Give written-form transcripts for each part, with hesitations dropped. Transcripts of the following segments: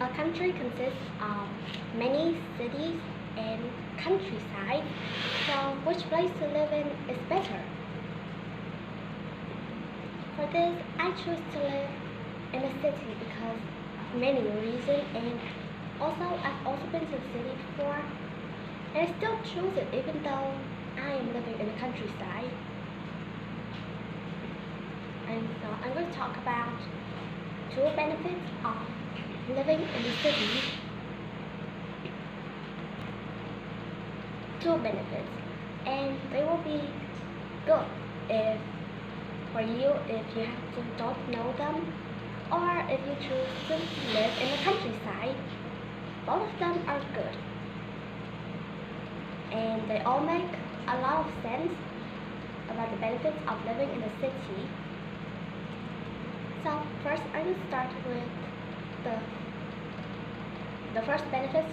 A country consists of many cities and countryside, so which place to live in is better? For this, I choose to live in a city because of many reasons, and also I've also been to the city before, and I still choose it even though I am living in the countryside. And so I'm going to talk about two benefits of living in the city. Two benefits, and they will be good if for you if you don't know them, or if you choose to live in the countryside. Both of them are good, and they all make a lot of sense about the benefits of living in the city. So first, I'm going to start with the first benefits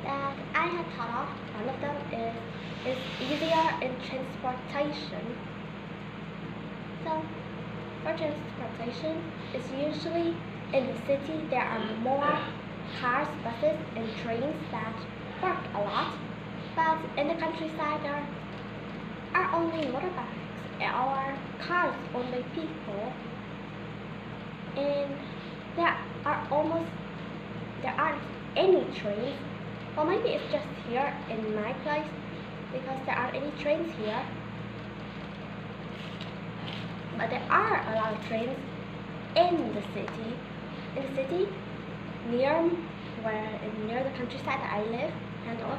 that I had thought of. One of them is easier in transportation. So for transportation, it's usually in the city there are more cars, buses, and trains that work a lot, but in the countryside there are only motorbikes or cars, only people, and there aren't any trains. Well, maybe it's just here in my place because there aren't any trains here. But there are a lot of trains in the city. In the city, near the countryside that I live, Hanoi,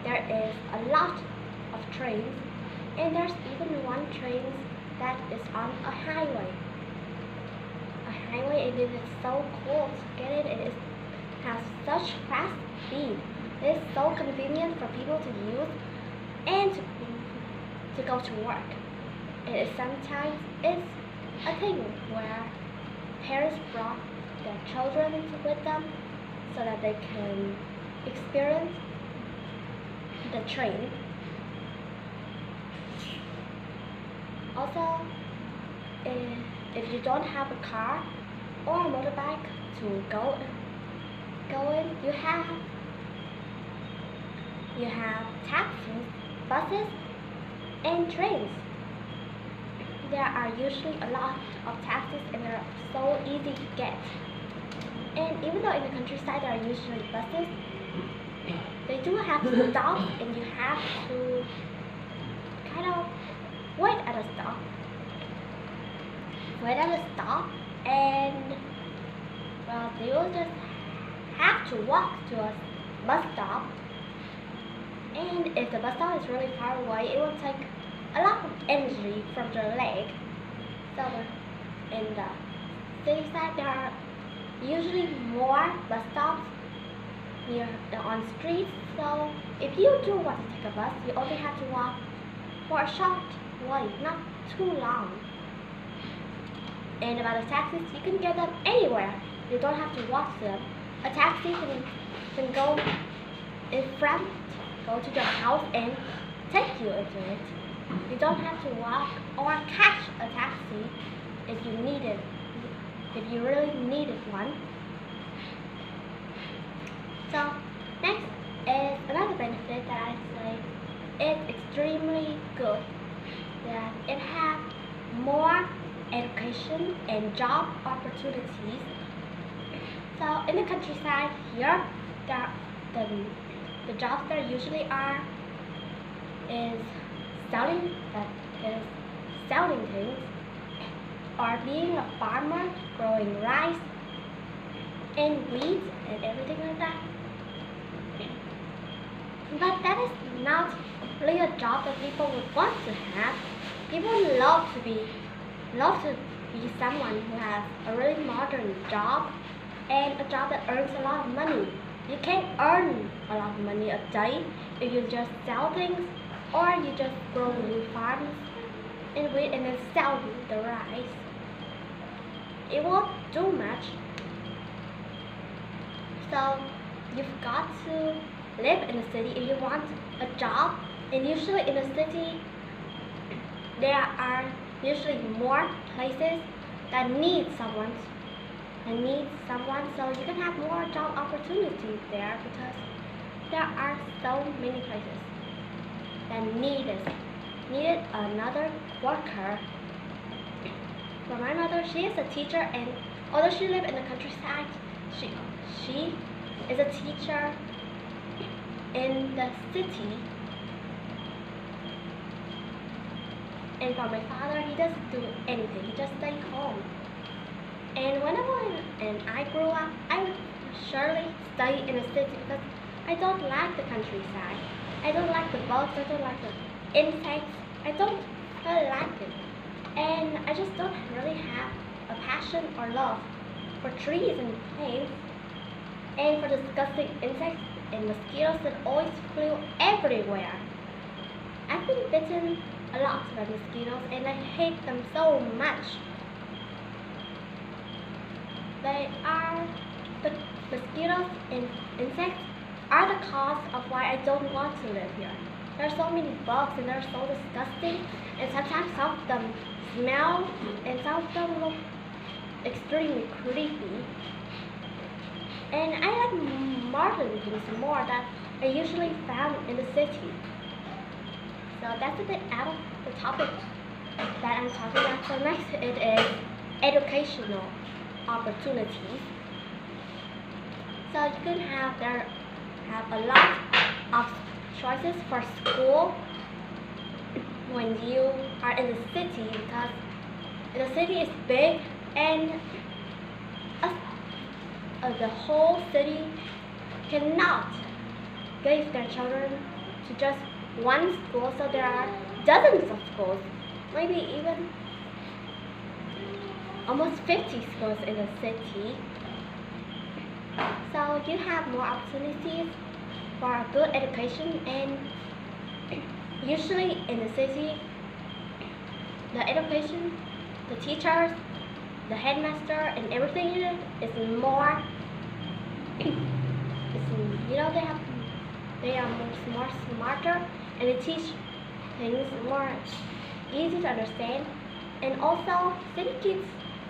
there is a lot of trains, and there's even one train that is on a highway. And it is so cool to get it. It has such fast speed. It is so convenient for people to use and to go to work. It is sometimes it's a thing where parents brought their children with them so that they can experience the train. Also, if you don't have a car or a motorbike to go in, you have taxis, buses, and trains. There are usually a lot of taxis, and they're so easy to get. And even though in the countryside there are usually buses, they do have stops, and you have to kind of wait at a stop. And well, you will just have to walk to a bus stop. And if the bus stop is really far away, it will take a lot of energy from your leg. So in the city side, there are usually more bus stops on streets. So if you do want to take a bus, you only have to walk for a short way, not too long. And about the taxis, you can get them anywhere. You don't have to walk to them. A taxi can go in front, go to your house and take you into it. You don't have to walk or catch a taxi if you really needed one. So next is another benefit that I say is extremely good, that it has more education and job opportunities. So in the countryside here, the jobs there usually are is selling things, or being a farmer, growing rice and weeds and everything like that. But that is not really a job that people would want to have. People love to be someone who has a really modern job and a job that earns a lot of money. You can't earn a lot of money a day if you just sell things, or you just grow new farms and wait and then sell the rice. It won't do much. So you've got to live in a city if you want a job, and usually in a city there are usually more places that need someone and need someone, so you can have more job opportunities there because there are so many places that needed another worker. For my mother, she is a teacher, and although she lives in the countryside, she is a teacher in the city. And for my father, he doesn't do anything. He just stays home. And I grew up, I would surely stay in the city because I don't like the countryside. I don't like the bugs. I don't like the insects. I don't really like it. And I just don't really have a passion or love for trees and plants and for disgusting insects and mosquitoes that always flew everywhere. I've been bitten a lot by mosquitoes and I hate them so much. The mosquitoes and insects are the cause of why I don't want to live here. There are so many bugs and they're so disgusting, and sometimes some of them smell and some of them look extremely creepy. And I like modern things more that are usually found in the city. So that's a bit out of the topic that I'm talking about. So next it is educational opportunities. So you can have a lot of choices for school when you are in the city, because the city is big and the whole city cannot give their children to just one school, so there are dozens of schools, maybe even almost 50 schools in the city. So you have more opportunities for a good education, and usually in the city, the education, the teachers, the headmaster, and everything in it is more. They are more smarter, and they teach things more easy to understand. And also, city kids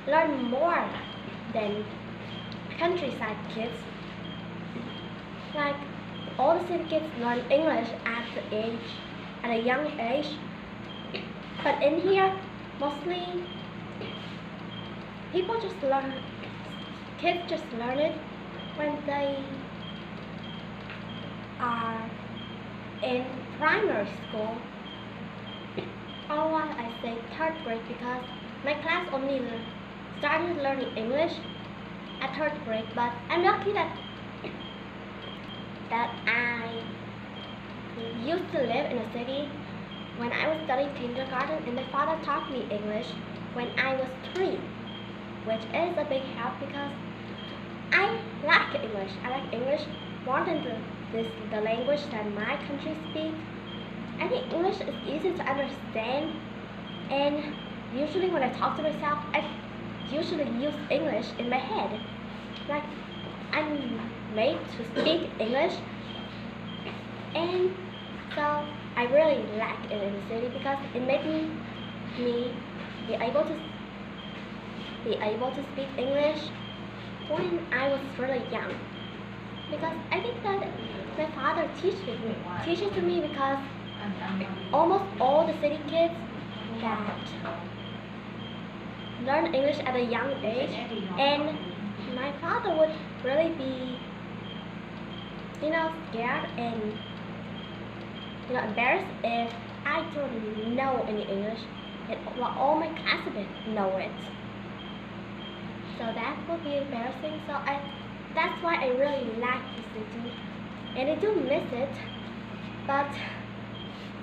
learn more than countryside kids. Like all the city kids learn English at a young age, but in here, mostly kids just learn it when they are in primary school. Or I say third grade, because my class only started learning English at third grade, but I'm lucky that I used to live in a city when I was studying kindergarten, and my father taught me English when I was 3, which is a big help because I like English. I like English more than the language that my country speaks. I think English is easy to understand, and usually when I talk to myself, I usually use English in my head. Like, I'm made to speak English, and so I really like it in the city because it made me be able to speak English when I was really young. Because I think that my father teaches to me, because almost all the city kids that learn English at a young age, and my father would really be scared and embarrassed if I don't know any English and all my classmates know it. So that would be embarrassing. So that's why I really like the city, and I do miss it, but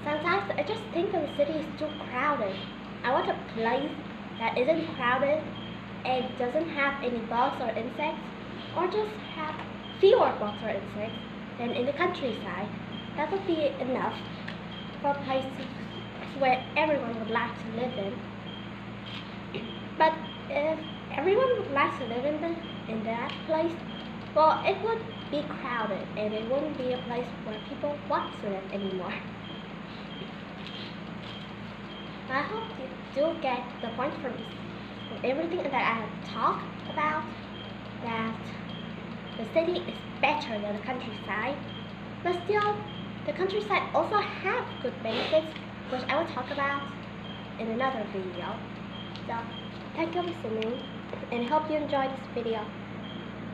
sometimes I just think that the city is too crowded. I want a place that isn't crowded and doesn't have any bugs or insects, or just have fewer bugs or insects than in the countryside. That would be enough for a place where everyone would like to live in. But if everyone would like to live in that place, well, it would be crowded, and it wouldn't be a place where people want to live anymore. I hope you do get the point from everything that I have talked about. that the city is better than the countryside, but still, the countryside also have good benefits, which I will talk about in another video. So, thank you for listening, and hope you enjoyed this video.